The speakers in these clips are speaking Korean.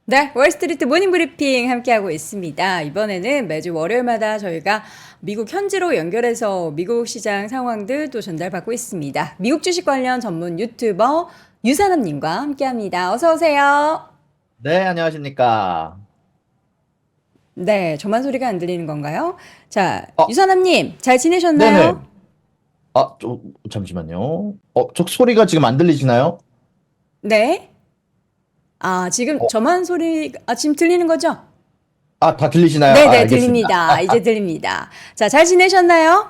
네, 월스트리트 모닝 브리핑 함께하고 있습니다. 이번에는 매주 월요일마다 저희가 미국 현지로 연결해서 미국 시장 상황들 또 전달받고 있습니다. 미국 주식 관련 전문 유튜버 유산업님과 함께합니다. 어서 오세요. 네, 안녕하십니까. 네, 저만 소리가 안 들리는 건가요? 자, 어, 유산업님 잘 네네. 지내셨나요? 잠시만요. 저 소리가 지금 안 들리시나요? 네. 아, 지금 어, 저만 지금 들리는 거죠? 다 들리시나요? 네네, 알겠습니다. 들립니다. 이제 들립니다. 자, 잘 지내셨나요?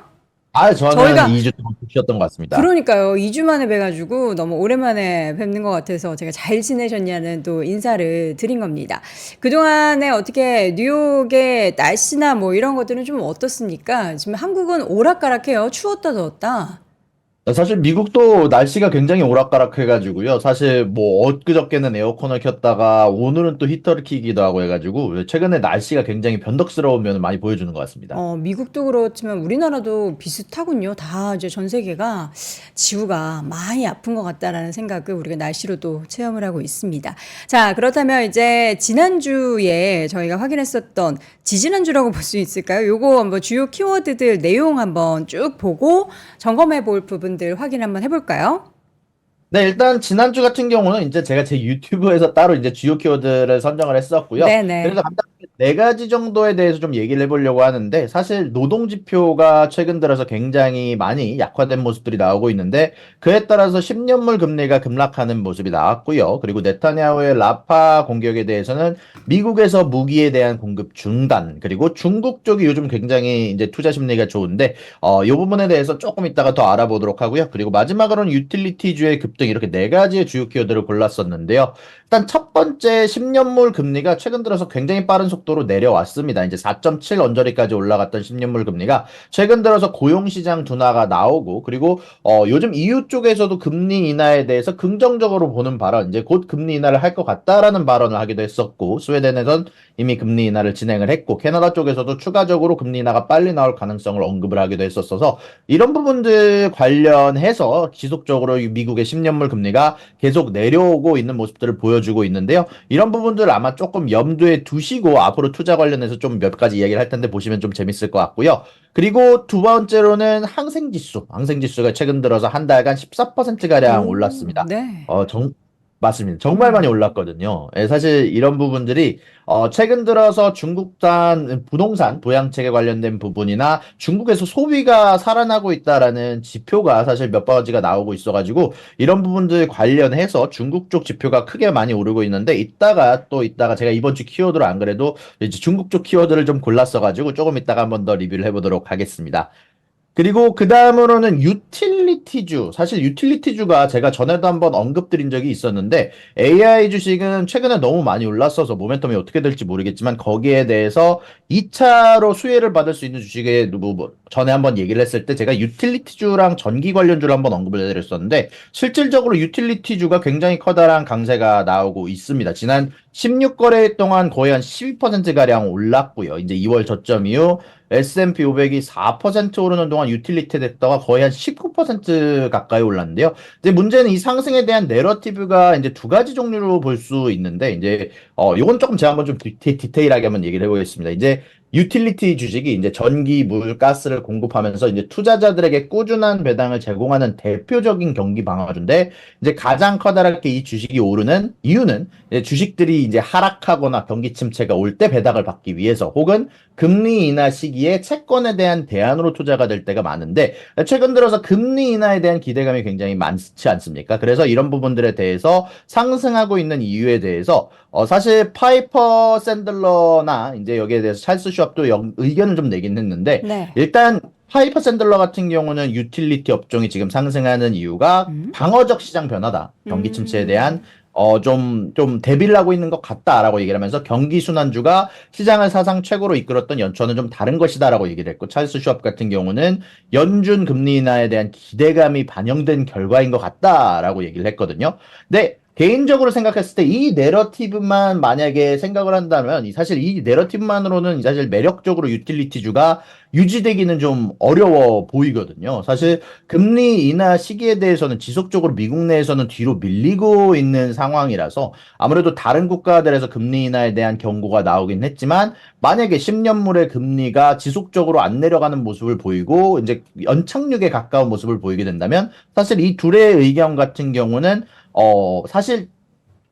저는 저희가 2주 동안 쉬었던 것 같습니다. 그러니까요. 2주 만에 뵈가지고 너무 오랜만에 뵙는 것 같아서 제가 잘 지내셨냐는 또 인사를 드린 겁니다. 그동안에 어떻게 뉴욕의 날씨나 뭐 이런 것들은 좀 어떻습니까? 지금 한국은 오락가락해요. 추웠다 더웠다. 사실 미국도 날씨가 굉장히 오락가락해가지고요. 사실 뭐 엊그저께는 에어컨을 켰다가 오늘은 또 히터를 키기도 하고 해가지고 최근에 날씨가 굉장히 변덕스러운 면을 많이 보여주는 것 같습니다. 미국도 그렇지만 우리나라도 비슷하군요. 다 이제 전 세계가 지구가 많이 아픈 것 같다라는 생각을 우리가 날씨로도 체험을 하고 있습니다. 자, 그렇다면 이제 지난주에 저희가 확인했었던 지지난주라고 볼 수 있을까요? 요거 한번 주요 키워드들 내용 한번 쭉 보고 점검해 볼 부분들 확인 한번 해볼까요? 네, 일단 지난주 같은 경우는 이제 제가 제 유튜브에서 따로 이제 주요 키워드를 선정을 했었고요. 그래서 네네. 간단하게 네 가지 정도에 대해서 좀 얘기를 해보려고 하는데, 사실 노동 지표가 최근 들어서 굉장히 많이 약화된 모습들이 나오고 있는데, 그에 따라서 10년물 금리가 급락하는 모습이 나왔고요. 그리고 네타냐후의 라파 공격에 대해서는 미국에서 무기에 대한 공급 중단, 그리고 중국 쪽이 요즘 굉장히 이제 투자 심리가 좋은데, 이 부분에 대해서 조금 이따가 더 알아보도록 하고요. 그리고 마지막으로는 유틸리티주의 급등 이렇게 네 가지의 주요 키워드를 골랐었는데요. 일단 첫 번째 10년물 금리가 최근 들어서 굉장히 빠른 속도로 내려왔습니다. 이제 4.7 언저리까지 올라갔던 10년물 금리가 최근 들어서 고용시장 둔화가 나오고 그리고 요즘 EU 쪽에서도 금리 인하에 대해서 긍정적으로 보는 발언, 이제 곧 금리 인하를 할 것 같다라는 발언을 하기도 했었고 스웨덴에선 이미 금리 인하를 진행을 했고 캐나다 쪽에서도 추가적으로 금리 인하가 빨리 나올 가능성을 언급을 하기도 했었어서 이런 부분들 관련해서 지속적으로 미국의 10년물 금리가 계속 내려오고 있는 모습들을 보여주고 있는데요. 이런 부분들 아마 조금 염두에 두시고 앞으로 투자 관련해서 좀 몇 가지 이야기를 할 텐데 보시면 좀 재밌을 것 같고요. 그리고 두 번째로는 항생지수. 항생지수가 최근 들어서 한 달간 14%가량 오, 올랐습니다. 네. 맞습니다. 정말 많이 음. 올랐거든요. 예, 사실 이런 부분들이 최근 들어서 중국산 부동산 부양책에 관련된 부분이나 중국에서 소비가 살아나고 있다라는 지표가 사실 몇 가지가 나오고 있어가지고 이런 부분들 관련해서 중국 쪽 지표가 크게 많이 오르고 있는데 이따가 제가 이번 주 키워드로 안 그래도 이제 중국 쪽 키워드를 좀 골랐어가지고 조금 이따가 한번 더 리뷰를 해보도록 하겠습니다. 그리고 그 다음으로는 유틸리티주. 사실 유틸리티주가 제가 전에도 한번 언급드린 적이 있었는데 AI 주식은 최근에 너무 많이 올랐어서 모멘텀이 어떻게 될지 모르겠지만 거기에 대해서 2차로 수혜를 받을 수 있는 주식에 전에 한번 얘기를 했을 때 제가 유틸리티주랑 전기 관련주를 한번 언급을 해드렸었는데 실질적으로 유틸리티주가 굉장히 커다란 강세가 나오고 있습니다. 지난 16거래 동안 거의 한 12%가량 올랐고요. 이제 2월 저점 이후 S&P 500이 4% 오르는 동안 유틸리티 섹터가 거의 한 19% 가까이 올랐는데요. 이제 문제는 이 상승에 대한 내러티브가 이제 두 가지 종류로 볼 수 있는데, 이제, 요건 조금 제가 한번 좀 디테일하게 한번 얘기를 해보겠습니다. 이제, 유틸리티 주식이 이제 전기, 물, 가스를 공급하면서 이제 투자자들에게 꾸준한 배당을 제공하는 대표적인 경기 방어주인데, 이제 가장 커다랗게 이 주식이 오르는 이유는 이제 주식들이 이제 하락하거나 경기 침체가 올 때 배당을 받기 위해서 혹은 금리 인하 시기에 채권에 대한 대안으로 투자가 될 때가 많은데 최근 들어서 금리 인하에 대한 기대감이 굉장히 많지 않습니까? 그래서 이런 부분들에 대해서 상승하고 있는 이유에 대해서 사실 파이퍼 샌들러나 이제 여기에 대해서 찰스 슈왑도 의견을 좀 내긴 했는데 네. 일단 파이퍼 샌들러 같은 경우는 유틸리티 업종이 지금 상승하는 이유가 음. 방어적 시장 변화다. 경기 침체에 대한 음. 좀 대비를 하고 있는 것 같다라고 얘기를 하면서 경기 순환주가 시장을 사상 최고로 이끌었던 연초는 좀 다른 것이다라고 얘기를 했고 찰스 슈왑 같은 경우는 연준 금리 인하에 대한 기대감이 반영된 결과인 것 같다라고 얘기를 했거든요. 근데 개인적으로 생각했을 때 이 내러티브만 만약에 생각을 한다면 사실 이 내러티브만으로는 사실 매력적으로 유틸리티주가 유지되기는 좀 어려워 보이거든요. 사실 금리 인하 시기에 대해서는 지속적으로 미국 내에서는 뒤로 밀리고 있는 상황이라서 아무래도 다른 국가들에서 금리 인하에 대한 경고가 나오긴 했지만 만약에 10년물의 금리가 지속적으로 안 내려가는 모습을 보이고 이제 연착륙에 가까운 모습을 보이게 된다면 사실 이 둘의 의견 같은 경우는 사실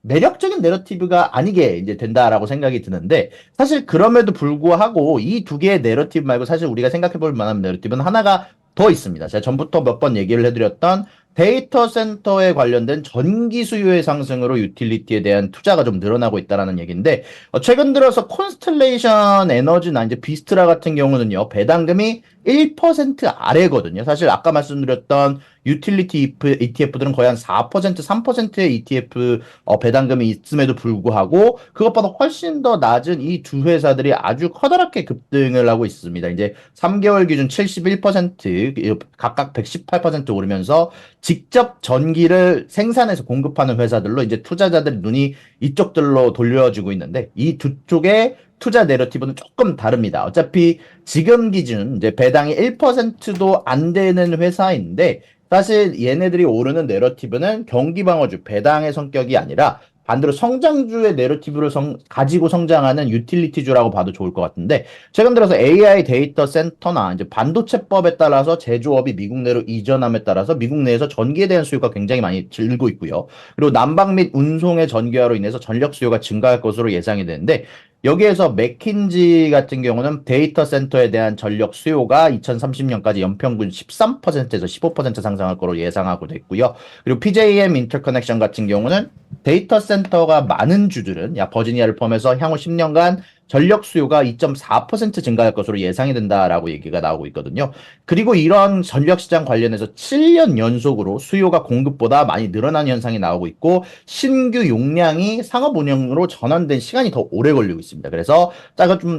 매력적인 내러티브가 아니게 이제 된다라고 생각이 드는데 사실 그럼에도 불구하고 이 두 개의 내러티브 말고 사실 우리가 생각해 볼 만한 내러티브는 하나가 더 있습니다. 제가 전부터 몇 번 얘기를 해드렸던 데이터 센터에 관련된 전기 수요의 상승으로 유틸리티에 대한 투자가 좀 늘어나고 있다라는 얘기인데 최근 들어서 콘스텔레이션 에너지나 이제 비스트라 같은 경우는요 배당금이 1% 아래거든요. 사실 아까 말씀드렸던 유틸리티 ETF들은 거의 한 4%, 3%의 ETF 배당금이 있음에도 불구하고 그것보다 훨씬 더 낮은 이 두 회사들이 아주 커다랗게 급등을 하고 있습니다. 이제 3개월 기준 71%, 각각 118% 오르면서 직접 전기를 생산해서 공급하는 회사들로 이제 투자자들 눈이 이쪽들로 돌려지고 있는데 이 두 쪽의 투자 내러티브는 조금 다릅니다. 어차피 지금 기준 이제 배당이 1%도 안 되는 회사인데 사실 얘네들이 오르는 내러티브는 경기 방어주 배당의 성격이 아니라 반대로 성장주의 내러티브를 가지고 성장하는 유틸리티주라고 봐도 좋을 것 같은데 최근 들어서 AI 데이터 센터나 이제 반도체법에 따라서 제조업이 미국 내로 이전함에 따라서 미국 내에서 전기에 대한 수요가 굉장히 많이 늘고 있고요. 그리고 난방 및 운송의 전기화로 인해서 전력 수요가 증가할 것으로 예상이 되는데 여기에서 맥킨지 같은 경우는 데이터 센터에 대한 전력 수요가 2030년까지 연평균 13%에서 15% 상승할 거로 예상하고 있고요. 그리고 PJM 인터커넥션 같은 경우는 데이터 센터가 많은 주들은 약 버지니아를 포함해서 향후 10년간 전력 수요가 2.4% 증가할 것으로 예상이 된다라고 얘기가 나오고 있거든요. 그리고 이런 전력 시장 관련해서 7년 연속으로 수요가 공급보다 많이 늘어나는 현상이 나오고 있고 신규 용량이 상업 운영으로 전환된 시간이 더 오래 걸리고 있습니다. 그래서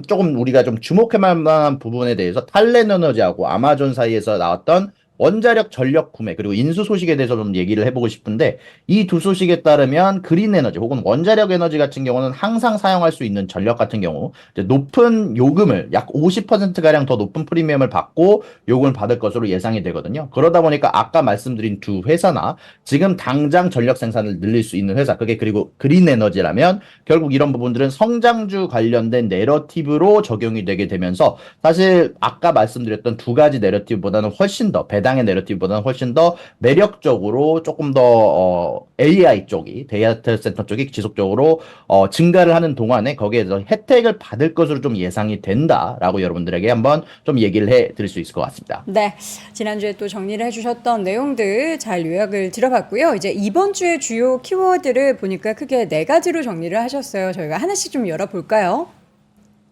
조금 우리가 좀 주목할 만한 부분에 대해서 탈레너지하고 아마존 사이에서 나왔던 원자력 전력 구매 그리고 인수 소식에 대해서 좀 얘기를 해보고 싶은데 이 두 소식에 따르면 그린 에너지 혹은 원자력 에너지 같은 경우는 항상 사용할 수 있는 전력 같은 경우 이제 높은 요금을 약 50%가량 더 높은 프리미엄을 받고 요금을 받을 것으로 예상이 되거든요. 그러다 보니까 아까 말씀드린 두 회사나 지금 당장 전력 생산을 늘릴 수 있는 회사 그게 그리고 그린 에너지라면 결국 이런 부분들은 성장주 관련된 내러티브로 적용이 되게 되면서 사실 아까 말씀드렸던 두 가지 내러티브보다는 훨씬 더 배당의 내러티브보다는 훨씬 더 매력적으로 조금 더 AI 쪽이 데이터 센터 쪽이 지속적으로 증가를 하는 동안에 거기에서 혜택을 받을 것으로 좀 예상이 된다라고 여러분들에게 한번 좀 얘기를 해 드릴 수 있을 것 같습니다. 네, 지난주에 또 정리를 해주셨던 내용들 잘 요약을 들어봤고요. 이제 이번 주의 주요 키워드를 보니까 크게 네 가지로 정리를 하셨어요. 저희가 하나씩 좀 열어볼까요?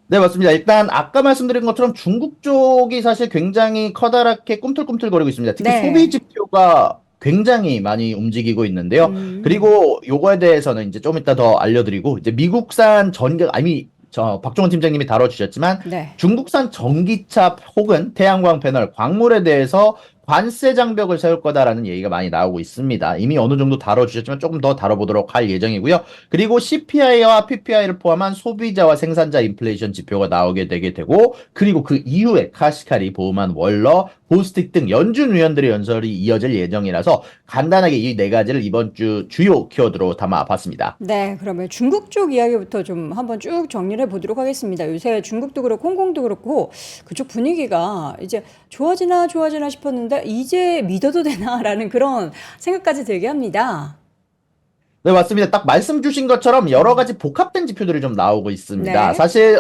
네, 맞습니다. 일단 아까 말씀드린 것처럼 중국 쪽이 사실 굉장히 커다랗게 꿈틀꿈틀거리고 있습니다. 특히 소비 네. 지표가 굉장히 많이 움직이고 있는데요. 그리고 요거에 대해서는 이제 좀 이따 더 알려드리고 이제 미국산 전기 아니 저 박종원 팀장님이 다뤄주셨지만 네. 중국산 전기차 혹은 태양광 패널, 광물에 대해서 관세 장벽을 세울 거다라는 얘기가 많이 나오고 있습니다. 이미 어느 정도 다뤄주셨지만 조금 더 다뤄보도록 할 예정이고요. 그리고 CPI와 PPI를 포함한 소비자와 생산자 인플레이션 지표가 나오게 되게 되고 그리고 그 이후에 카시카리, 보우만, 월러, 보스틱 등 연준 위원들의 연설이 이어질 예정이라서 간단하게 이 네 가지를 이번 주 주요 키워드로 담아봤습니다. 네, 그러면 중국 쪽 이야기부터 좀 한번 쭉 정리를 해보도록 하겠습니다. 요새 중국도 그렇고 홍콩도 그렇고 그쪽 분위기가 이제 좋아지나 싶었는데 이제 믿어도 되나라는 그런 생각까지 들게 합니다. 네, 맞습니다. 딱 말씀 주신 것처럼 여러 가지 복합된 지표들이 좀 나오고 있습니다. 네. 사실,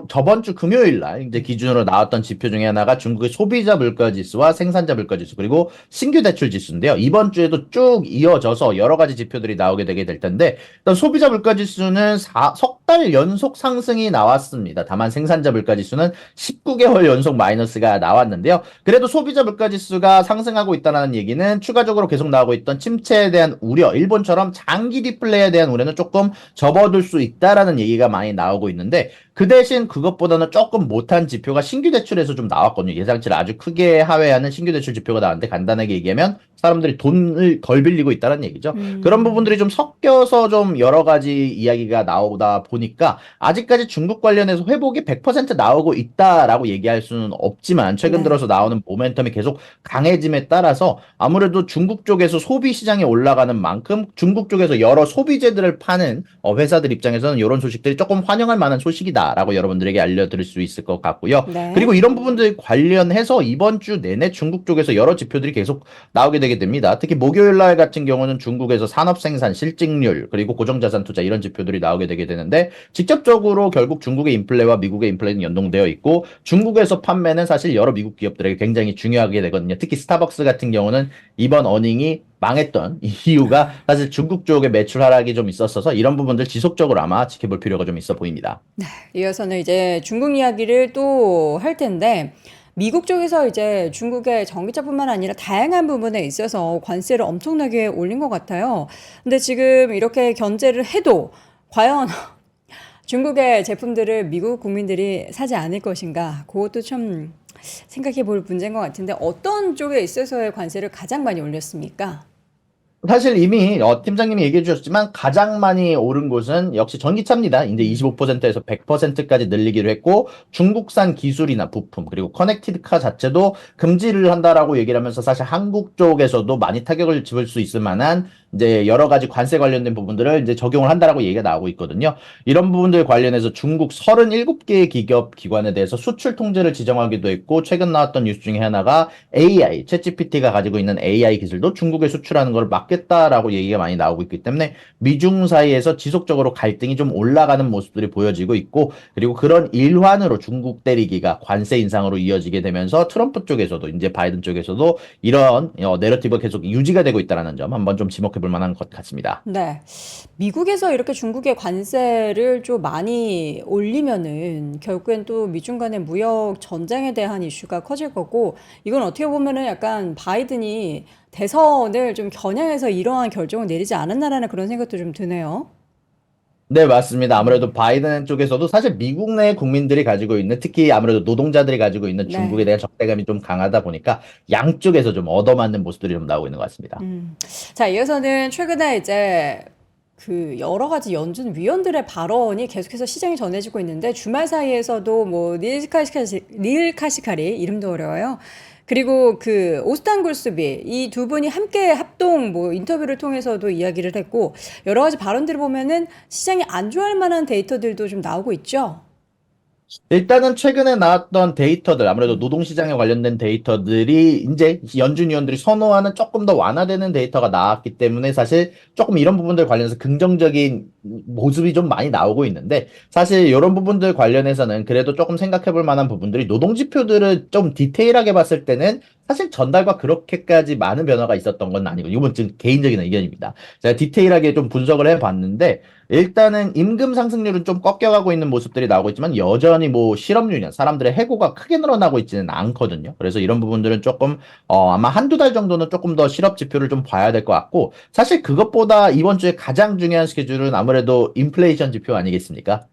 저번 주 금요일 날 이제 기준으로 나왔던 지표 중에 하나가 중국의 소비자 물가 지수와 생산자 물가 지수, 그리고 신규 대출 지수인데요. 이번 주에도 쭉 이어져서 여러 가지 지표들이 나오게 되게 될 텐데, 일단 소비자 물가 지수는 석 달 연속 상승이 나왔습니다. 다만 생산자 물가 지수는 19개월 연속 마이너스가 나왔는데요. 그래도 소비자 물가 지수가 상승하고 있다는 얘기는 추가적으로 계속 나오고 있던 침체에 대한 우려, 일본처럼 장기 디플레이에 대한 우려는 조금 접어둘 수 있다라는 얘기가 많이 나오고 있는데 그 대신 그것보다는 조금 못한 지표가 신규 대출에서 좀 나왔거든요. 예상치를 아주 크게 하회하는 신규 대출 지표가 나왔는데 간단하게 얘기하면 사람들이 돈을 덜 빌리고 있다는 얘기죠. 그런 부분들이 좀 섞여서 좀 여러 가지 이야기가 나오다 보니까 아직까지 중국 관련해서 회복이 100% 나오고 있다라고 얘기할 수는 없지만 최근 네. 들어서 나오는 모멘텀이 계속 강해짐에 따라서 아무래도 중국 쪽에서 소비 시장이 올라가는 만큼 중국 쪽에서 여러 소비재들을 파는 회사들 입장에서는 이런 소식들이 조금 환영할 만한 소식이다라고 여러분들에게 알려드릴 수 있을 것 같고요. 네. 그리고 이런 부분들 관련해서 이번 주 내내 중국 쪽에서 여러 지표들이 계속 나오게 되게 됩니다. 특히 목요일 날 같은 경우는 중국에서 산업 생산 실직률 그리고 고정자산 투자 이런 지표들이 나오게 되게 되는데 직접적으로 결국 중국의 인플레와 미국의 인플레는 연동되어 있고 중국에서 판매는 사실 여러 미국 기업들에게 굉장히 중요하게 되거든요. 특히 스타벅스 같은 경우는 이번 어닝이 망했던 이유가 사실 중국 쪽의 매출 하락이 좀 있었어서 이런 부분들 지속적으로 아마 지켜볼 필요가 좀 있어 보입니다. 이어서는 이제 중국 이야기를 또 할 텐데, 미국 쪽에서 이제 중국의 전기차뿐만 아니라 다양한 부분에 있어서 관세를 엄청나게 올린 것 같아요. 근데 지금 이렇게 견제를 해도 과연 중국의 제품들을 미국 국민들이 사지 않을 것인가? 그것도 참 생각해 볼 문제인 것 같은데, 어떤 쪽에 있어서의 관세를 가장 많이 올렸습니까? 사실 이미 팀장님이 얘기해 주셨지만 가장 많이 오른 곳은 역시 전기차입니다. 이제 25%에서 100%까지 늘리기로 했고 중국산 기술이나 부품 그리고 커넥티드카 자체도 금지를 한다라고 얘기를 하면서 사실 한국 쪽에서도 많이 타격을 입을 수 있을 만한 이제 여러 가지 관세 관련된 부분들을 이제 적용을 한다라고 얘기가 나오고 있거든요. 이런 부분들 관련해서 중국 37개의 기업 기관에 대해서 수출 통제를 지정하기도 했고 최근 나왔던 뉴스 중에 하나가 AI, 챗GPT가 가지고 있는 AI 기술도 중국에 수출하는 걸 막겠다라고 얘기가 많이 나오고 있기 때문에 미중 사이에서 지속적으로 갈등이 좀 올라가는 모습들이 보여지고 있고 그리고 그런 일환으로 중국 때리기가 관세 인상으로 이어지게 되면서 트럼프 쪽에서도 이제 바이든 쪽에서도 이런 내러티브가 계속 유지가 되고 있다는 점 한번 좀 지목해 볼 만한 것 같습니다. 네. 미국에서 이렇게 중국의 관세를 좀 많이 올리면은 결국엔 또 미중 간의 무역 전쟁에 대한 이슈가 커질 거고, 이건 어떻게 보면은 약간 바이든이 대선을 좀 겨냥해서 이러한 결정을 내리지 않았나라는 그런 생각도 좀 드네요. 네, 맞습니다. 아무래도 바이든 쪽에서도 사실 미국 내 국민들이 가지고 있는 특히 아무래도 노동자들이 가지고 있는 중국에 네. 대한 적대감이 좀 강하다 보니까 양쪽에서 좀 얻어맞는 모습들이 좀 나오고 있는 것 같습니다. 자, 이어서는 최근에 이제 그 여러 가지 연준 위원들의 발언이 계속해서 시장에 전해지고 있는데, 주말 사이에서도 뭐 닐 카시카리 이름도 어려워요. 그리고 그 오스탄 굴스비 이 두 분이 함께 합동 뭐 인터뷰를 통해서도 이야기를 했고, 여러 가지 발언들을 보면은 시장이 안 좋아할 만한 데이터들도 좀 나오고 있죠. 일단은 최근에 나왔던 데이터들, 아무래도 노동시장에 관련된 데이터들이 이제 연준 위원들이 선호하는 조금 더 완화되는 데이터가 나왔기 때문에 사실 조금 이런 부분들 관련해서 긍정적인 모습이 좀 많이 나오고 있는데 사실 이런 부분들 관련해서는 그래도 조금 생각해 볼 만한 부분들이 노동지표들을 좀 디테일하게 봤을 때는 사실 전달과 그렇게까지 많은 변화가 있었던 건 아니고 이건 좀 개인적인 의견입니다. 제가 디테일하게 좀 분석을 해봤는데 일단은 임금 상승률은 좀 꺾여가고 있는 모습들이 나오고 있지만 여전히 뭐 실업률이나 사람들의 해고가 크게 늘어나고 있지는 않거든요. 그래서 이런 부분들은 조금 아마 한두 달 정도는 조금 더 실업 지표를 좀 봐야 될 것 같고 사실 그것보다 이번 주에 가장 중요한 스케줄은 아무래도 인플레이션 지표 아니겠습니까?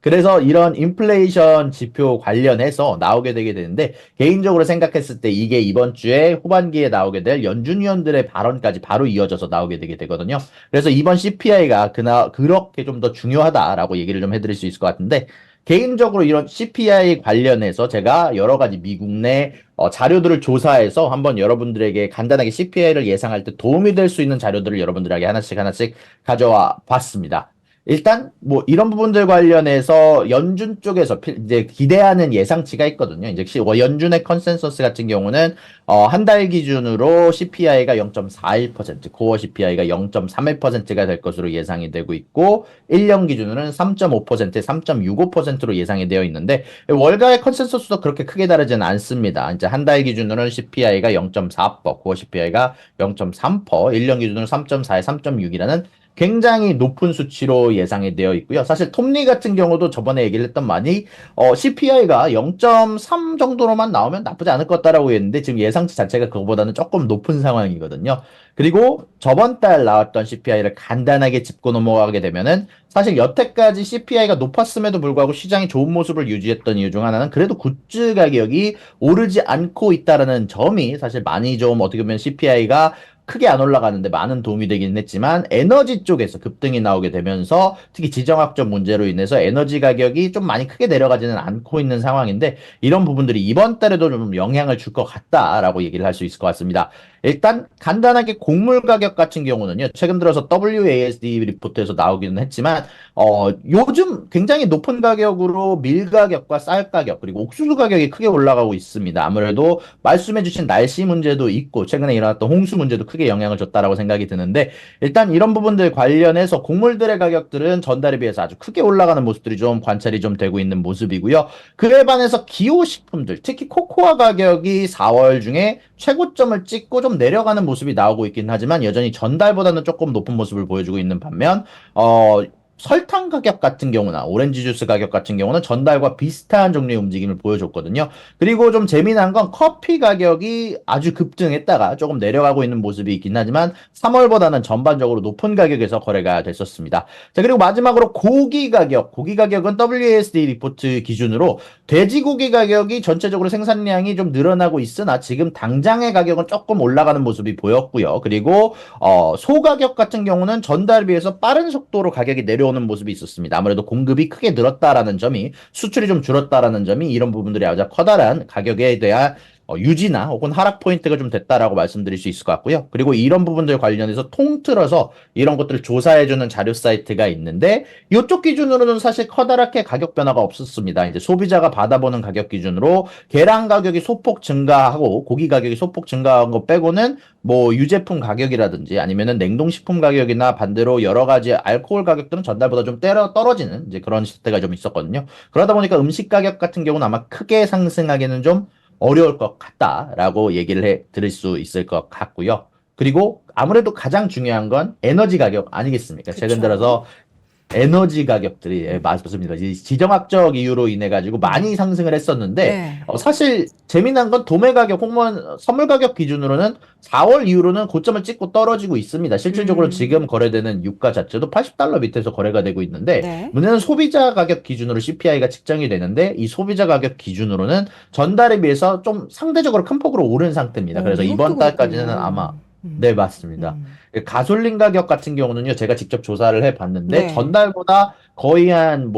그래서 이런 인플레이션 지표 관련해서 나오게 되게 되는데 개인적으로 생각했을 때 이게 이번 주에 후반기에 나오게 될 연준 위원들의 발언까지 바로 이어져서 나오게 되게 되거든요. 그래서 이번 CPI가 그렇게 좀 더 중요하다라고 얘기를 좀 해드릴 수 있을 것 같은데 개인적으로 이런 CPI 관련해서 제가 여러 가지 미국 내 자료들을 조사해서 한번 여러분들에게 간단하게 CPI를 예상할 때 도움이 될 수 있는 자료들을 여러분들에게 하나씩 하나씩 가져와 봤습니다. 일단 뭐 이런 부분들 관련해서 연준 쪽에서 이제 기대하는 예상치가 있거든요. 이제 연준의 컨센서스 같은 경우는 한 달 기준으로 CPI가 0.41%, 코어 CPI가 0.31%가 될 것으로 예상이 되고 있고 1년 기준으로는 3.5%, 3.65%로 예상이 되어 있는데 월가의 컨센서스도 그렇게 크게 다르지는 않습니다. 이제 한 달 기준으로는 CPI가 0.4%, 코어 CPI가 0.3%, 1년 기준으로 3.4에 3.6이라는 굉장히 높은 수치로 예상이 되어 있고요. 사실 톱니 같은 경우도 저번에 얘기를 했던 많이 CPI가 0.3 정도로만 나오면 나쁘지 않을 것 같다라고 했는데 지금 예상치 자체가 그거보다는 조금 높은 상황이거든요. 그리고 저번 달 나왔던 CPI를 간단하게 짚고 넘어가게 되면은 사실 여태까지 CPI가 높았음에도 불구하고 시장이 좋은 모습을 유지했던 이유 중 하나는 그래도 굿즈 가격이 오르지 않고 있다라는 점이 사실 많이 좀 어떻게 보면 CPI가 크게 안 올라가는데 많은 도움이 되긴 했지만 에너지 쪽에서 급등이 나오게 되면서 특히 지정학적 문제로 인해서 에너지 가격이 좀 많이 크게 내려가지는 않고 있는 상황인데 이런 부분들이 이번 달에도 좀 영향을 줄 것 같다라고 얘기를 할 수 있을 것 같습니다. 일단 간단하게 곡물 가격 같은 경우는요. 최근 들어서 WASD 리포트에서 나오기는 했지만 요즘 굉장히 높은 가격으로 밀 가격과 쌀 가격 그리고 옥수수 가격이 크게 올라가고 있습니다. 아무래도 말씀해주신 날씨 문제도 있고 최근에 일어났던 홍수 문제도 크게 영향을 줬다라고 생각이 드는데 일단 이런 부분들 관련해서 곡물들의 가격들은 전달에 비해서 아주 크게 올라가는 모습들이 좀 관찰이 좀 되고 있는 모습이고요. 그에 반해서 기호식품들 특히 코코아 가격이 4월 중에 최고점을 찍고 좀 내려가는 모습이 나오고 있긴 하지만 여전히 전달보다는 조금 높은 모습을 보여주고 있는 반면 설탕 가격 같은 경우나 오렌지 주스 가격 같은 경우는 전달과 비슷한 종류의 움직임을 보여줬거든요. 그리고 좀 재미난 건 커피 가격이 아주 급등했다가 조금 내려가고 있는 모습이 있긴 하지만 3월보다는 전반적으로 높은 가격에서 거래가 됐었습니다. 자, 그리고 마지막으로 고기 가격은 WASD 리포트 기준으로 돼지고기 가격이 전체적으로 생산량이 좀 늘어나고 있으나 지금 당장의 가격은 조금 올라가는 모습이 보였고요. 그리고 소 가격 같은 경우는 전달에 비해서 빠른 속도로 가격이 내려오는 모습이 있었습니다. 아무래도 공급이 크게 늘었다라는 점이 수출이 좀 줄었다라는 점이 이런 부분들이 아주 커다란 가격에 대한 유지나 혹은 하락 포인트가 좀 됐다라고 말씀드릴 수 있을 것 같고요. 그리고 이런 부분들 관련해서 통틀어서 이런 것들을 조사해주는 자료 사이트가 있는데 이쪽 기준으로는 사실 커다랗게 가격 변화가 없었습니다. 이제 소비자가 받아보는 가격 기준으로 계란 가격이 소폭 증가하고 고기 가격이 소폭 증가한 거 빼고는 뭐 유제품 가격이라든지 아니면은 냉동식품 가격이나 반대로 여러 가지 알코올 가격들은 전달보다 좀 떨어지는 이제 그런 시대가 좀 있었거든요. 그러다 보니까 음식 가격 같은 경우는 아마 크게 상승하기는 좀 어려울 것 같다라고 얘기를 해 드릴 수 있을 것 같고요. 그리고 아무래도 가장 중요한 건 에너지 가격 아니겠습니까? 최근 그쵸. 들어서 에너지 가격들이 맞습니다. 지정학적 이유로 인해 가지고 많이 상승을 했었는데 네. 사실 재미난 건 도매 가격 혹은 선물 가격 기준으로는 4월 이후로는 고점을 찍고 떨어지고 있습니다. 실질적으로 지금 음. 거래되는 유가 자체도 80달러 밑에서 거래가 되고 있는데 네. 문제는 소비자 가격 기준으로 CPI가 측정이 되는데 이 소비자 가격 기준으로는 전달에 비해서 좀 상대적으로 큰 폭으로 오른 상태입니다. 그래서 미국도 이번 달까지는 그렇군요. 아마 음. 네, 맞습니다. 음. 가솔린 가격 같은 경우는요, 제가 직접 조사를 해봤는데, 네. 전달보다 거의 한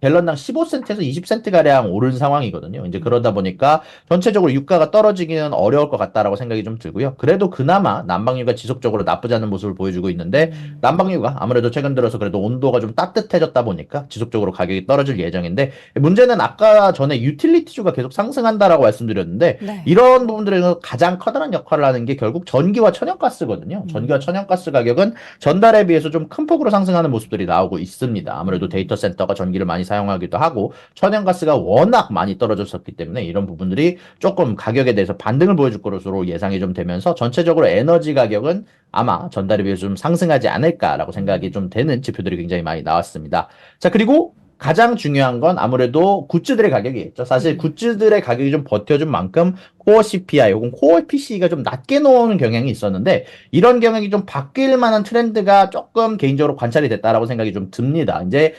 갤런당 15센트에서 20센트 가량 오른 상황이거든요. 이제 그러다 보니까 전체적으로 유가가 떨어지기는 어려울 것 같다라고 생각이 좀 들고요. 그래도 그나마 난방유가 지속적으로 나쁘지 않은 모습을 보여주고 있는데, 음. 난방유가 아무래도 최근 들어서 그래도 온도가 좀 따뜻해졌다 보니까 지속적으로 가격이 떨어질 예정인데, 문제는 아까 전에 유틸리티주가 계속 상승한다라고 말씀드렸는데, 네. 이런 부분들에서 가장 커다란 역할을 하는 게 결국 전기와 천연가스거든요. 전기와 음. 천연가스 가격은 전달에 비해서 좀 큰 폭으로 상승하는 모습들이 나오고 있습니다. 아무래도 데이터 센터가 전기를 많이 사용하기도 하고 천연가스가 워낙 많이 떨어졌었기 때문에 이런 부분들이 조금 가격에 대해서 반등을 보여줄 것으로 예상이 좀 되면서 전체적으로 에너지 가격은 아마 전달에 비해서 좀 상승하지 않을까라고 생각이 좀 되는 지표들이 굉장히 많이 나왔습니다. 자, 그리고 가장 중요한 건 아무래도 굿즈들의 가격이겠죠. 사실 음. 굿즈들의 가격이 좀 버텨준 만큼 코어 CPI 혹은 코어 PC가 좀 낮게 나오는 경향이 있었는데 이런 경향이 좀 바뀔 만한 트렌드가 조금 개인적으로 관찰이 됐다라고 생각이 좀 듭니다. 이제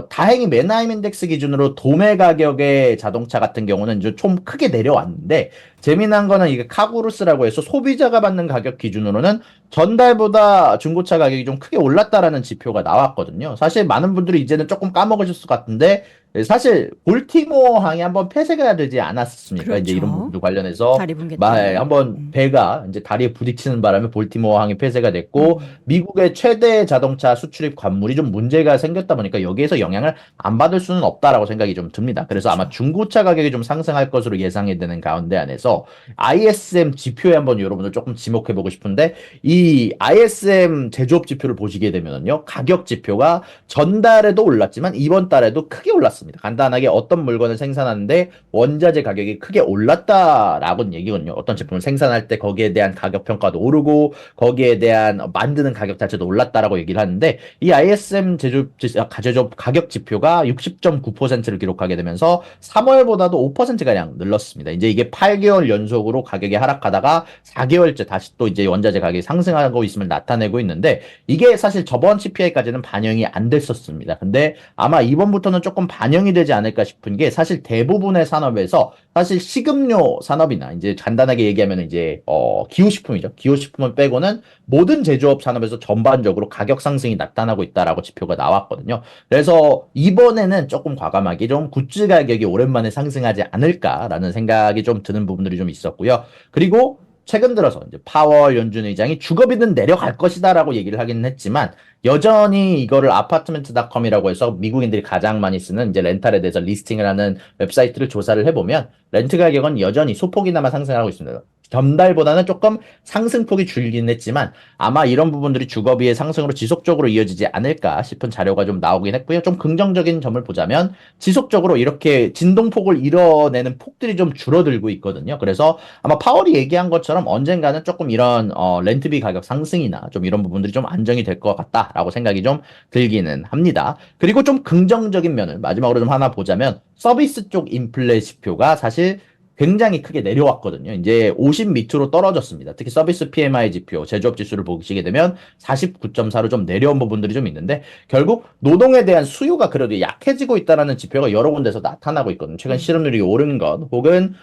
다행히 맨하임 인덱스 기준으로 도매 가격의 자동차 같은 경우는 이제 좀 크게 내려왔는데 재미난 거는 이게 카구루스라고 해서 소비자가 받는 가격 기준으로는 전달보다 중고차 가격이 좀 크게 올랐다라는 지표가 나왔거든요. 사실 많은 분들이 이제는 조금 까먹으실 것 같은데 사실 볼티모어 항이 한번 폐쇄가 되지 않았습니까? 이제 이런 그렇죠. 부분들 관련해서 다리 붕괴 때문에. 한번 배가 이제 다리에 부딪히는 바람에 볼티모어 항이 폐쇄가 됐고 음. 미국의 최대 자동차 수출입 관물이 좀 문제가 생겼다 보니까 여기에서 영향을 안 받을 수는 없다라고 생각이 좀 듭니다. 그래서 아마 그쵸. 중고차 가격이 좀 상승할 것으로 예상이 되는 가운데 안에서 ISM 지표에 한번 여러분들 조금 지목해 보고 싶은데 이 ISM 제조업 지표를 보시게 되면요 가격 지표가 전달에도 올랐지만 이번 달에도 크게 올랐습니다. 나왔습니다. 간단하게 어떤 물건을 생산하는데 원자재 가격이 크게 올랐다라고는 얘기거든요. 어떤 제품을 생산할 때 거기에 대한 가격 평가도 오르고 거기에 대한 만드는 가격 자체도 올랐다라고 얘기를 하는데 이 ISM 제조업 가격 지표가 60.9%를 기록하게 되면서 3월보다도 5%가량 늘었습니다. 이제 이게 8개월 연속으로 가격이 하락하다가 4개월째 다시 또 이제 원자재 가격이 상승하고 있음을 나타내고 있는데 이게 사실 저번 CPI까지는 반영이 안 됐었습니다. 근데 아마 이번부터는 조금 반영이 되지 않을까 싶은 게 사실 대부분의 산업에서 사실 식음료 산업이나 이제 간단하게 얘기하면 이제 기호식품이죠. 기호식품을 빼고는 모든 제조업 산업에서 전반적으로 가격 상승이 나타나고 있다라고 지표가 나왔거든요. 그래서 이번에는 조금 과감하게 좀 굿즈 가격이 오랜만에 상승하지 않을까라는 생각이 좀 드는 부분들이 좀 있었고요. 그리고 최근 들어서 이제 파월 연준 의장이 주거비는 내려갈 것이다라고 얘기를 하기는 했지만 여전히 이거를 아파트멘트닷컴이라고 해서 미국인들이 가장 많이 쓰는 이제 렌탈에 대해서 리스팅을 하는 웹사이트를 조사를 해보면 렌트 가격은 여전히 소폭이나마 상승하고 있습니다. 전달보다는 조금 상승폭이 줄긴 했지만 아마 이런 부분들이 주거비의 상승으로 지속적으로 이어지지 않을까 싶은 자료가 좀 나오긴 했고요. 좀 긍정적인 점을 보자면 지속적으로 이렇게 진동폭을 이뤄내는 폭들이 좀 줄어들고 있거든요. 그래서 아마 파월이 얘기한 것처럼 언젠가는 조금 이런 렌트비 가격 상승이나 좀 이런 부분들이 좀 안정이 될 것 같다라고 생각이 좀 들기는 합니다. 그리고 좀 긍정적인 면을 마지막으로 좀 하나 보자면 서비스 쪽 인플레 지표가 사실 굉장히 크게 내려왔거든요. 이제 50 밑으로 떨어졌습니다. 특히 서비스 PMI 지표, 제조업 지수를 보시게 되면 49.4로 좀 내려온 부분들이 좀 있는데 결국 노동에 대한 수요가 그래도 약해지고 있다는 지표가 여러 군데서 나타나고 있거든요. 최근 실업률이 오른 것 혹은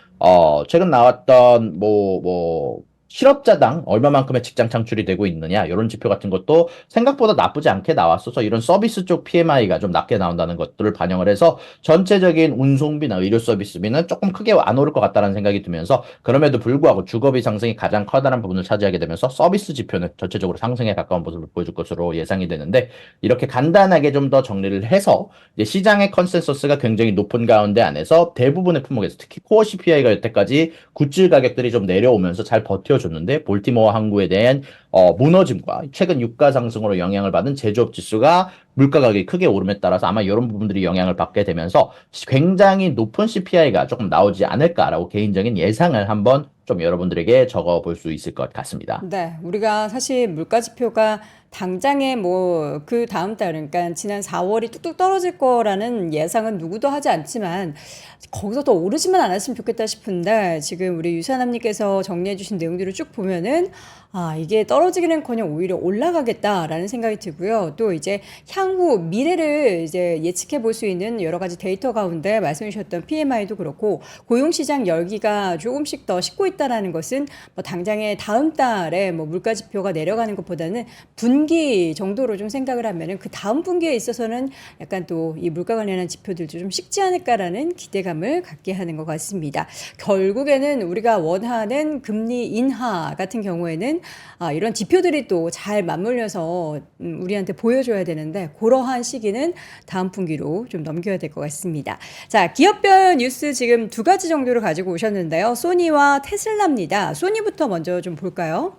최근 나왔던 실업자당 얼마만큼의 직장 창출이 되고 있느냐 이런 지표 같은 것도 생각보다 나쁘지 않게 나왔어서 이런 서비스 쪽 PMI가 좀 낮게 나온다는 것들을 반영을 해서 전체적인 운송비나 의료 서비스비는 조금 크게 안 오를 것 같다는 생각이 들면서 그럼에도 불구하고 주거비 상승이 가장 커다란 부분을 차지하게 되면서 서비스 지표는 전체적으로 상승에 가까운 모습을 보여줄 것으로 예상이 되는데 이렇게 간단하게 좀 더 정리를 해서 이제 시장의 컨센서스가 굉장히 높은 가운데 안에서 대부분의 품목에서 특히 코어 CPI가 여태까지 굿즈 가격들이 좀 내려오면서 잘 버텨줬는데 볼티모어 항구에 대한 무너짐과 최근 유가 상승으로 영향을 받은 제조업 지수가 물가 가격이 크게 오름에 따라서 아마 이런 부분들이 영향을 받게 되면서 굉장히 높은 CPI가 조금 나오지 않을까라고 개인적인 예상을 한번 좀 여러분들에게 적어볼 수 있을 것 같습니다. 네, 우리가 사실 물가 지표가 당장에 뭐 그 다음 달, 그러니까 지난 4월이 뚝뚝 떨어질 거라는 예상은 누구도 하지 않지만 거기서 더 오르지만 않았으면 좋겠다 싶은데 지금 우리 유사남님께서 정리해 주신 내용들을 쭉 보면은 이게 떨어지기는커녕 오히려 올라가겠다라는 생각이 들고요. 또 이제 향후 미래를 이제 예측해 볼 수 있는 여러 가지 데이터 가운데 말씀해 주셨던 PMI도 그렇고 고용시장 열기가 조금씩 더 식고 있다라는 것은 뭐 당장에 다음 달에 뭐 물가 지표가 내려가는 것보다는 분기 정도로 좀 생각을 하면은 그 다음 분기에 있어서는 약간 또 이 물가 관련한 지표들도 좀 식지 않을까라는 기대감을 갖게 하는 것 같습니다. 결국에는 우리가 원하는 금리 인하 같은 경우에는 이런 지표들이 또 잘 맞물려서 우리한테 보여줘야 되는데 그러한 시기는 다음 분기로 좀 넘겨야 될 것 같습니다. 자, 기업별 뉴스 지금 두 가지 정도를 가지고 오셨는데요. 소니와 테슬라입니다. 소니부터 먼저 좀 볼까요?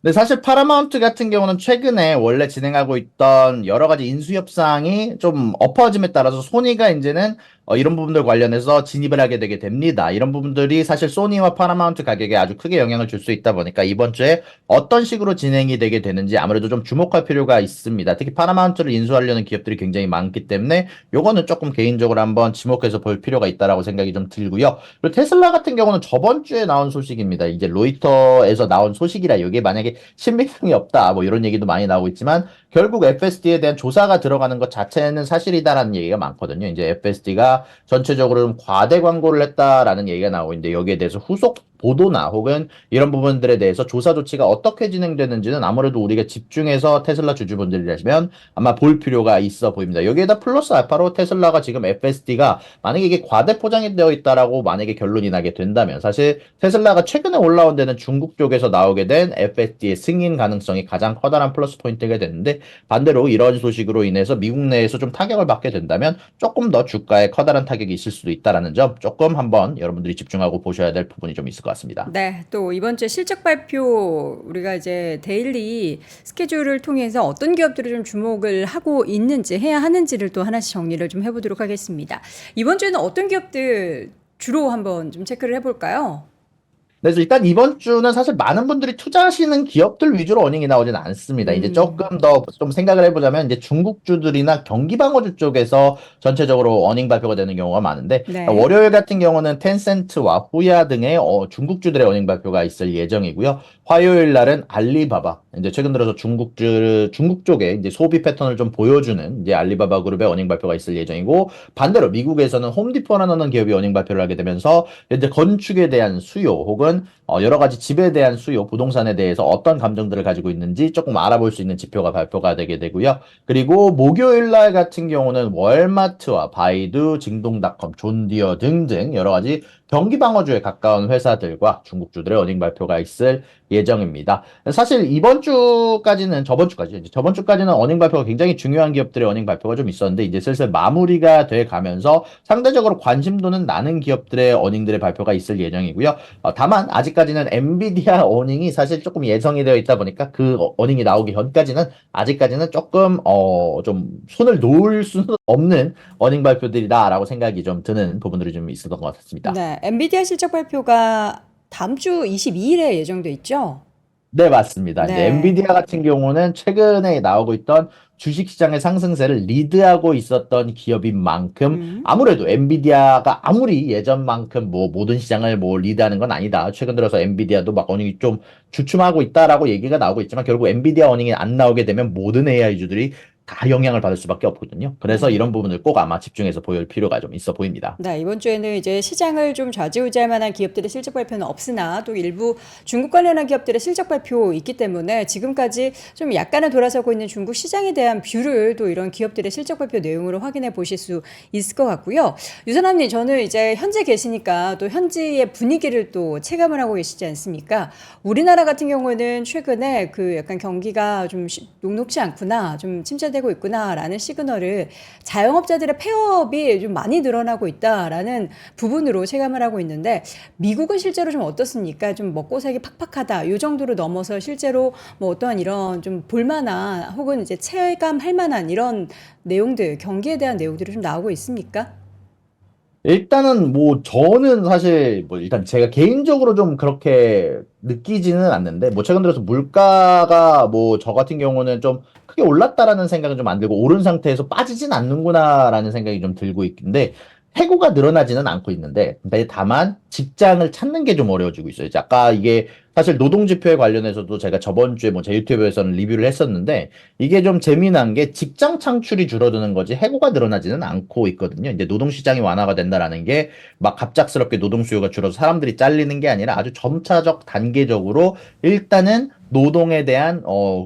근데 사실 파라마운트 같은 경우는 최근에 원래 진행하고 있던 여러 가지 인수 협상이 좀 엎어짐에 따라서 소니가 이제는 이런 부분들 관련해서 진입을 하게 되게 됩니다. 이런 부분들이 사실 소니와 파라마운트 가격에 아주 크게 영향을 줄 수 있다 보니까 이번 주에 어떤 식으로 진행이 되게 되는지 아무래도 좀 주목할 필요가 있습니다. 특히 파라마운트를 인수하려는 기업들이 굉장히 많기 때문에 요거는 조금 개인적으로 한번 지목해서 볼 필요가 있다라고 생각이 좀 들고요. 그리고 테슬라 같은 경우는 저번 주에 나온 소식입니다. 이제 로이터에서 나온 소식이라 이게 만약에 신빙성이 없다 뭐 이런 얘기도 많이 나오고 있지만 결국 FSD에 대한 조사가 들어가는 것 자체는 사실이다라는 얘기가 많거든요. 이제 FSD가 전체적으로 좀 과대 광고를 했다라는 얘기가 나오고 있는데 여기에 대해서 후속 보도나 혹은 이런 부분들에 대해서 조사 조치가 어떻게 진행되는지는 아무래도 우리가 집중해서 테슬라 주주분들이라시면 아마 볼 필요가 있어 보입니다. 여기에다 플러스 알파로 테슬라가 지금 FSD가 만약에 이게 과대 포장이 되어 있다라고 만약에 결론이 나게 된다면 사실 테슬라가 최근에 올라온 데는 중국 쪽에서 나오게 된 FSD의 승인 가능성이 가장 커다란 플러스 포인트가 됐는데 반대로 이런 소식으로 인해서 미국 내에서 좀 타격을 받게 된다면 조금 더 주가에 커다란 타격이 있을 수도 있다라는 점 조금 한번 여러분들이 집중하고 보셔야 될 부분이 좀 있을 것 같습니다. 네, 또 이번 주에 실적 발표 우리가 이제 데일리 스케줄을 통해서 어떤 기업들을 좀 주목을 하고 있는지 해야 하는지를 또 하나씩 정리를 좀 해보도록 하겠습니다. 이번 주에는 어떤 기업들 주로 한번 좀 체크를 해볼까요? 그래서 일단 이번 주는 사실 많은 분들이 투자하시는 기업들 위주로 어닝이 나오진 않습니다. 이제 조금 더 좀 생각을 해보자면 이제 중국주들이나 경기방어주 쪽에서 전체적으로 어닝 발표가 되는 경우가 많은데 네. 월요일 같은 경우는 텐센트와 후야 등의 중국주들의 어닝 발표가 있을 예정이고요. 화요일 날은 알리바바, 이제 최근 들어서 중국 쪽에 이제 소비 패턴을 좀 보여주는 이제 알리바바 그룹의 어닝 발표가 있을 예정이고 반대로 미국에서는 홈디포라는 기업이 어닝 발표를 하게 되면서 이제 건축에 대한 수요 혹은 여러 가지 집에 대한 수요, 부동산에 대해서 어떤 감정들을 가지고 있는지 조금 알아볼 수 있는 지표가 발표가 되게 되고요. 그리고 목요일 날 같은 경우는 월마트와 바이두, 징동닷컴, 존디어 등등 여러 가지 경기 방어주에 가까운 회사들과 중국주들의 어닝 발표가 있을 예정입니다. 사실 이번 주까지는 저번 주까지는 어닝 발표가 굉장히 중요한 기업들의 어닝 발표가 좀 있었는데 이제 슬슬 마무리가 돼 가면서 상대적으로 관심도는 나는 기업들의 어닝들의 발표가 있을 예정이고요. 다만 아직까지는 엔비디아 어닝이 사실 조금 예정이 되어 있다 보니까 그 어닝이 나오기 전까지는 아직까지는 조금 좀 손을 놓을 수는 없는 어닝 발표들이다라고 생각이 좀 드는 부분들이 좀 있었던 것 같습니다. 네, 엔비디아 실적 발표가 다음 주 22일에 예정돼 있죠? 네, 맞습니다. 이제 네. 엔비디아 같은 경우는 최근에 나오고 있던 주식시장의 상승세를 리드하고 있었던 기업인 만큼 아무래도 엔비디아가 아무리 예전만큼 뭐 모든 시장을 뭐 리드하는 건 아니다. 최근 들어서 엔비디아도 막 어닝이 좀 주춤하고 있다라고 얘기가 나오고 있지만 결국 엔비디아 어닝이 안 나오게 되면 모든 AI주들이 다 영향을 받을 수밖에 없거든요. 그래서 네. 이런 부분을 꼭 아마 집중해서 보일 필요가 좀 있어 보입니다. 네, 이번 주에는 이제 시장을 좀 좌지우지할 만한 기업들의 실적 발표는 없으나 또 일부 중국 관련한 기업들의 실적 발표 있기 때문에 지금까지 좀 약간은 돌아서고 있는 중국 시장에 대한 뷰를 또 이런 기업들의 실적 발표 내용으로 확인해 보실 수 있을 것 같고요. 유선남님, 저는 이제 현재 계시니까 또 현지의 분위기를 또 체감을 하고 계시지 않습니까? 우리나라 같은 경우에는 최근에 그 약간 경기가 좀 녹록지 않구나, 좀 침체되고 있구나라는 시그널을 자영업자들의 폐업이 좀 많이 늘어나고 있다라는 부분으로 체감을 하고 있는데 미국은 실제로 좀 어떻습니까? 좀 먹고 살기 팍팍하다 이 정도로 넘어서 실제로 뭐 어떠한 이런 좀 볼만한 혹은 이제 체감할 만한 이런 내용들 경기에 대한 내용들이 좀 나오고 있습니까? 일단은 뭐 저는 사실 뭐 일단 제가 개인적으로 좀 그렇게 느끼지는 않는데 뭐 최근 들어서 물가가 뭐 저 같은 경우는 좀 크게 올랐다라는 생각은 좀 안 들고 오른 상태에서 빠지진 않는구나라는 생각이 좀 들고 있는데 해고가 늘어나지는 않고 있는데 근데 다만 직장을 찾는 게 좀 어려워지고 있어요. 이제 아까 이게 사실 노동 지표에 관련해서도 제가 저번 주에 뭐 제 유튜브에서는 리뷰를 했었는데 이게 좀 재미난 게 직장 창출이 줄어드는 거지 해고가 늘어나지는 않고 있거든요. 이제 노동 시장이 완화가 된다라는 게 막 갑작스럽게 노동 수요가 줄어서 사람들이 잘리는 게 아니라 아주 점차적 단계적으로 일단은 노동에 대한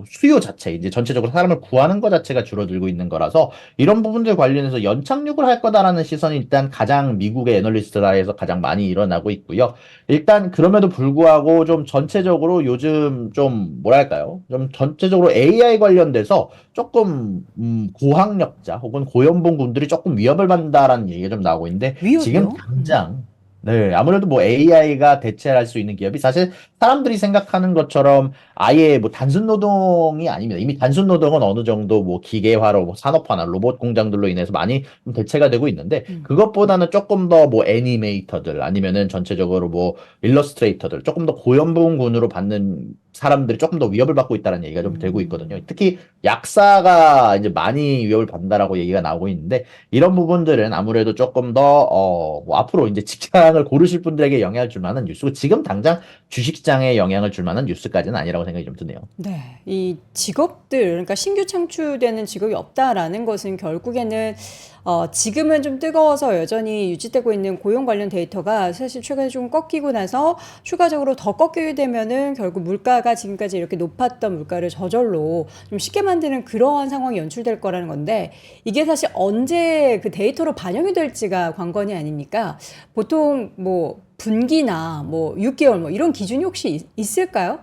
수요 자체 이제 전체적으로 사람을 구하는 것 자체가 줄어들고 있는 거라서 이런 부분들 관련해서 연착륙을 할 거다라는 시선이 일단 가장 미국의 애널리스트라에서 가장 많이 일어나고 있고요. 일단 그럼에도 불구하고 좀 전체적으로 요즘 좀 뭐랄까요? 좀 전체적으로 AI 관련돼서 조금 고학력자 혹은 고연봉 군들이 조금 위협을 받는다라는 얘기가 좀 나오고 있는데 지금 위협이요? 당장 네, 아무래도 뭐 AI가 대체할 수 있는 기업이 사실 사람들이 생각하는 것처럼 아예 뭐 단순 노동이 아닙니다. 이미 단순 노동은 어느 정도 뭐 기계화로 뭐 산업화나 로봇 공장들로 인해서 많이 좀 대체가 되고 있는데 그것보다는 조금 더 뭐 애니메이터들 아니면은 전체적으로 뭐 일러스트레이터들 조금 더 고연봉군으로 받는 사람들이 조금 더 위협을 받고 있다는 얘기가 좀 되고 있거든요. 특히 약사가 이제 많이 위협을 받는다라고 얘기가 나오고 있는데 이런 부분들은 아무래도 조금 더, 뭐 앞으로 이제 직장을 고르실 분들에게 영향을 줄 만한 뉴스고, 지금 당장 주식시장에 영향을 줄 만한 뉴스까지는 아니라고 생각이 좀 드네요. 네, 이 직업들, 그러니까 신규 창출되는 직업이 없다라는 것은 결국에는 지금은 좀 뜨거워서 여전히 유지되고 있는 고용 관련 데이터가 사실 최근에 좀 꺾이고 나서 추가적으로 더 꺾이게 되면은 결국 물가가 지금까지 이렇게 높았던 물가를 저절로 좀 쉽게 만드는 그러한 상황이 연출될 거라는 건데 이게 사실 언제 그 데이터로 반영이 될지가 관건이 아닙니까? 보통 뭐 분기나 뭐 6개월 뭐 이런 기준이 혹시 있을까요?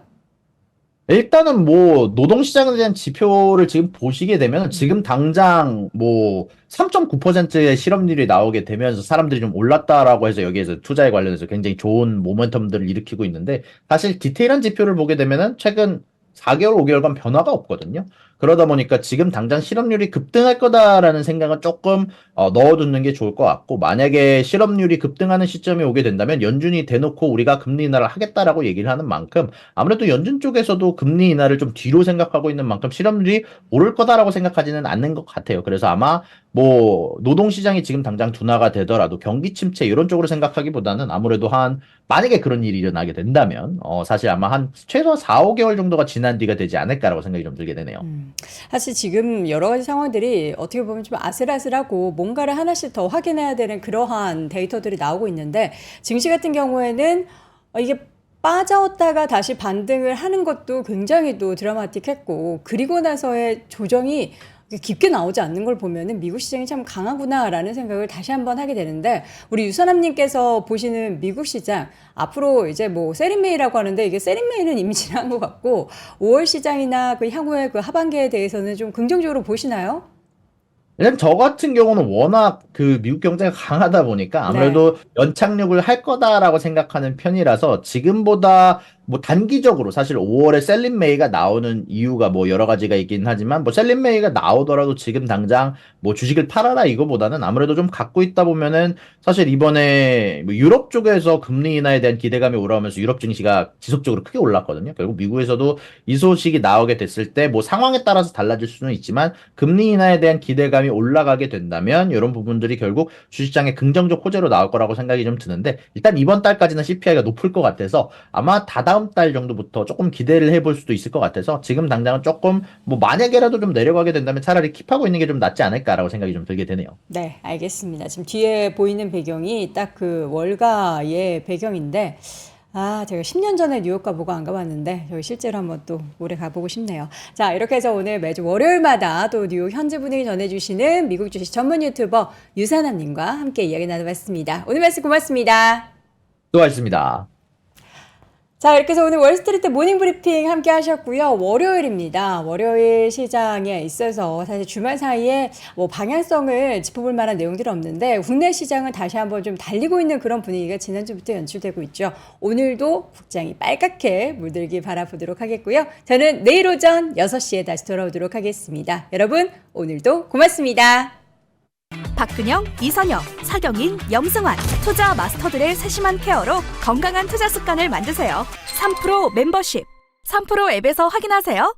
일단은 뭐 노동시장에 대한 지표를 지금 보시게 되면 지금 당장 뭐 3.9%의 실업률이 나오게 되면서 사람들이 좀 올랐다라고 해서 여기에서 투자에 관련해서 굉장히 좋은 모멘텀들을 일으키고 있는데 사실 디테일한 지표를 보게 되면은 최근 4개월, 5개월간 변화가 없거든요. 그러다 보니까 지금 당장 실업률이 급등할 거다라는 생각은 조금 넣어두는 게 좋을 것 같고 만약에 실업률이 급등하는 시점이 오게 된다면 연준이 대놓고 우리가 금리 인하를 하겠다라고 얘기를 하는 만큼 아무래도 연준 쪽에서도 금리 인하를 좀 뒤로 생각하고 있는 만큼 실업률이 오를 거다라고 생각하지는 않는 것 같아요. 그래서 아마 뭐 노동시장이 지금 당장 둔화가 되더라도 경기 침체 이런 쪽으로 생각하기보다는 아무래도 한 만약에 그런 일이 일어나게 된다면 사실 아마 한 최소 4, 5개월 정도가 지난 뒤가 되지 않을까라고 생각이 좀 들게 되네요. 사실 지금 여러 가지 상황들이 어떻게 보면 좀 아슬아슬하고 뭔가를 하나씩 더 확인해야 되는 그러한 데이터들이 나오고 있는데 증시 같은 경우에는 이게 빠졌다가 다시 반등을 하는 것도 굉장히 또 드라마틱했고 그리고 나서의 조정이 깊게 나오지 않는 걸 보면은 미국 시장이 참 강하구나라는 생각을 다시 한번 하게 되는데 우리 유선남님께서 보시는 미국 시장 앞으로 이제 뭐 세린메이라고 하는데 이게 세린메이는 이미 지난 것 같고 5월 시장이나 그 향후의 그 하반기에 대해서는 좀 긍정적으로 보시나요? 일단 저 같은 경우는 워낙 그 미국 경제가 강하다 보니까 네. 아무래도 연착륙을 할 거다라고 생각하는 편이라서 지금보다 뭐 단기적으로 사실 5월에 셀린 메이가 나오는 이유가 뭐 여러 가지가 있긴 하지만 뭐 셀린 메이가 나오더라도 지금 당장 뭐 주식을 팔아라 이거보다는 아무래도 좀 갖고 있다 보면은 사실 이번에 뭐 유럽 쪽에서 금리 인하에 대한 기대감이 올라오면서 유럽 증시가 지속적으로 크게 올랐거든요. 결국 미국에서도 이 소식이 나오게 됐을 때 뭐 상황에 따라서 달라질 수는 있지만 금리 인하에 대한 기대감이 올라가게 된다면 이런 부분들이 결국 주식장에 긍정적 호재로 나올 거라고 생각이 좀 드는데 일단 이번 달까지는 CPI가 높을 것 같아서 아마 다다음 달 정도부터 조금 기대를 해볼 수도 있을 것 같아서 지금 당장은 조금 뭐 만약에라도 좀 내려가게 된다면 차라리 킵하고 있는 게 좀 낫지 않을까라고 생각이 좀 들게 되네요. 네, 알겠습니다. 지금 뒤에 보이는 배경이 딱 그 월가의 배경인데, 아, 제가 10년 전에 뉴욕 가보고 안 가봤는데, 저희 실제로 한번 또 올해 가보고 싶네요. 자, 이렇게 해서 오늘 매주 월요일마다 또 뉴욕 현지 분위기 전해주시는 미국 주식 전문 유튜버 유산남님과 함께 이야기 나눠봤습니다. 오늘 말씀 고맙습니다. 수고하셨습니다. 자, 이렇게 해서 오늘 월스트리트 모닝 브리핑 함께 하셨고요. 월요일입니다. 월요일 시장에 있어서 사실 주말 사이에 뭐 방향성을 짚어볼 만한 내용들은 없는데 국내 시장은 다시 한번 좀 달리고 있는 그런 분위기가 지난주부터 연출되고 있죠. 오늘도 국장이 빨갛게 물들기 바라보도록 하겠고요. 저는 내일 오전 6시에 다시 돌아오도록 하겠습니다. 여러분, 오늘도 고맙습니다. 박근영, 이선영, 사경인, 염승환 투자 마스터들의 세심한 케어로 건강한 투자 습관을 만드세요. 3프로 멤버십 3프로 앱에서 확인하세요.